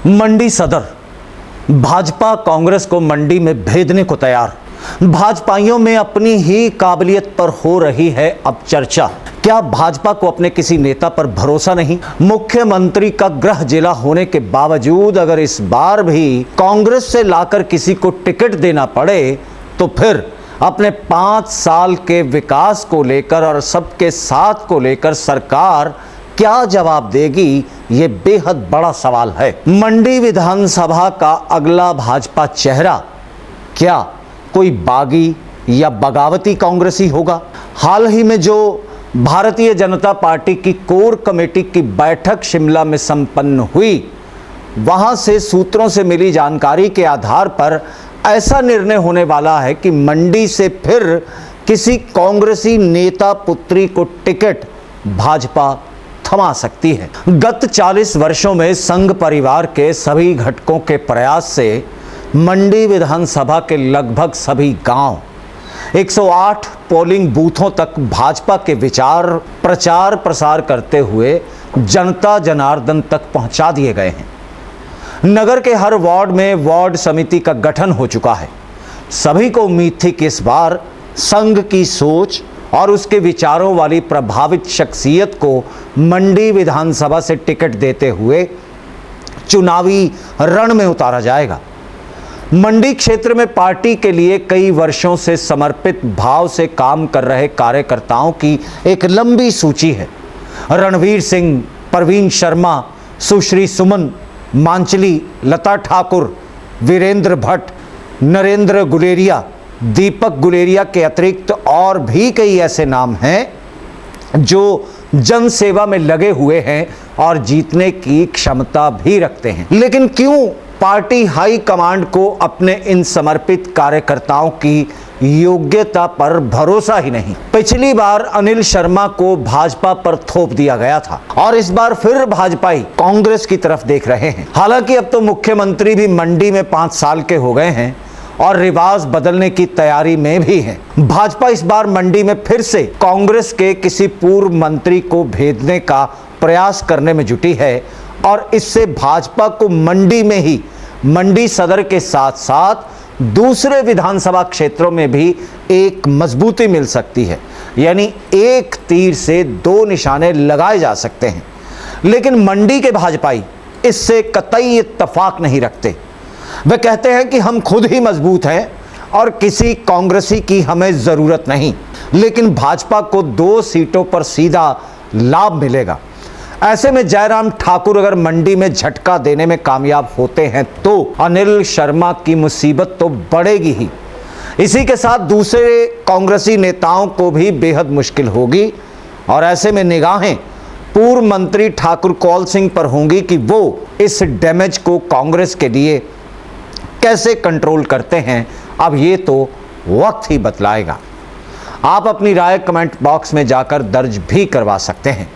मंडी सदर भाजपा कांग्रेस को मंडी में भेदने को तैयार। भाजपाइयों में अपनी ही काबिलियत पर हो रही है अब चर्चा। क्या भाजपा को अपने किसी नेता पर भरोसा नहीं? मुख्यमंत्री का गृह जिला होने के बावजूद अगर इस बार भी कांग्रेस से लाकर किसी को टिकट देना पड़े तो फिर अपने 5 साल के विकास को लेकर और सबके साथ को लेकर सरकार क्या जवाब देगी, ये बेहद बड़ा सवाल है। मंडी विधानसभा का अगला भाजपा चेहरा क्या कोई बागी या बगावती कांग्रेसी होगा? हाल ही में जो भारतीय जनता पार्टी की कोर कमेटी की बैठक शिमला में संपन्न हुई, वहां से सूत्रों से मिली जानकारी के आधार पर ऐसा निर्णय होने वाला है कि मंडी से फिर किसी कांग्रेसी नेता पुत्री को टिकट भाजपा थमा सकती है। गत 40 वर्षों में संघ परिवार के सभी घटकों के प्रयास से मंडी विधानसभा के लगभग सभी गांव 108 पोलिंग बूथों तक भाजपा के विचार प्रचार प्रसार करते हुए जनता जनार्दन तक पहुंचा दिए गए हैं। नगर के हर वार्ड में वार्ड समिति का गठन हो चुका है। सभी को उम्मीद थी कि इस बार संघ की सोच और उसके विचारों वाली प्रभावित शख्सियत को मंडी विधानसभा से टिकट देते हुए चुनावी रण में उतारा जाएगा। मंडी क्षेत्र में पार्टी के लिए कई वर्षों से समर्पित भाव से काम कर रहे कार्यकर्ताओं की एक लंबी सूची है। रणवीर सिंह, प्रवीण शर्मा, सुश्री सुमन, मांचली, लता ठाकुर, वीरेंद्र भट्ट, नरेंद्र गुलेरिया, दीपक गुलेरिया के अतिरिक्त और भी कई ऐसे नाम हैं जो जन सेवा में लगे हुए हैं और जीतने की क्षमता भी रखते हैं। लेकिन क्यों पार्टी हाई कमांड को अपने इन समर्पित कार्यकर्ताओं की योग्यता पर भरोसा ही नहीं? पिछली बार अनिल शर्मा को भाजपा पर थोप दिया गया था और इस बार फिर भाजपाई कांग्रेस की तरफ देख रहे हैं। हालांकि अब तो मुख्यमंत्री भी मंडी में 5 साल के हो गए हैं और रिवाज बदलने की तैयारी में भी है। भाजपा इस बार मंडी में फिर से कांग्रेस के किसी पूर्व मंत्री को भेजने का प्रयास करने में जुटी है और इससे भाजपा को मंडी में ही मंडी सदर के साथ साथ दूसरे विधानसभा क्षेत्रों में भी एक मजबूती मिल सकती है। यानी एक तीर से 2 निशाने लगाए जा सकते हैं। लेकिन मंडी के भाजपाई इससे कतई इत्तेफाक नहीं रखते। वे कहते हैं कि हम खुद ही मजबूत हैं और किसी कांग्रेसी की हमें जरूरत नहीं। लेकिन भाजपा को 2 सीटों पर सीधा लाभ मिलेगा। ऐसे में जयराम ठाकुर अगर मंडी में झटका देने में कामयाब होते हैं तो अनिल शर्मा की मुसीबत तो बढ़ेगी ही। इसी के साथ दूसरे कांग्रेसी नेताओं को भी बेहद मुश्किल होगी और ऐसे में निगाहें पूर्व मंत्री ठाकुर कौल सिंह पर होंगी कि वो इस डैमेज को कांग्रेस के लिए कैसे कंट्रोल करते हैं। अब ये तो वक्त ही बतलाएगा। आप अपनी राय कमेंट बॉक्स में जाकर दर्ज भी करवा सकते हैं।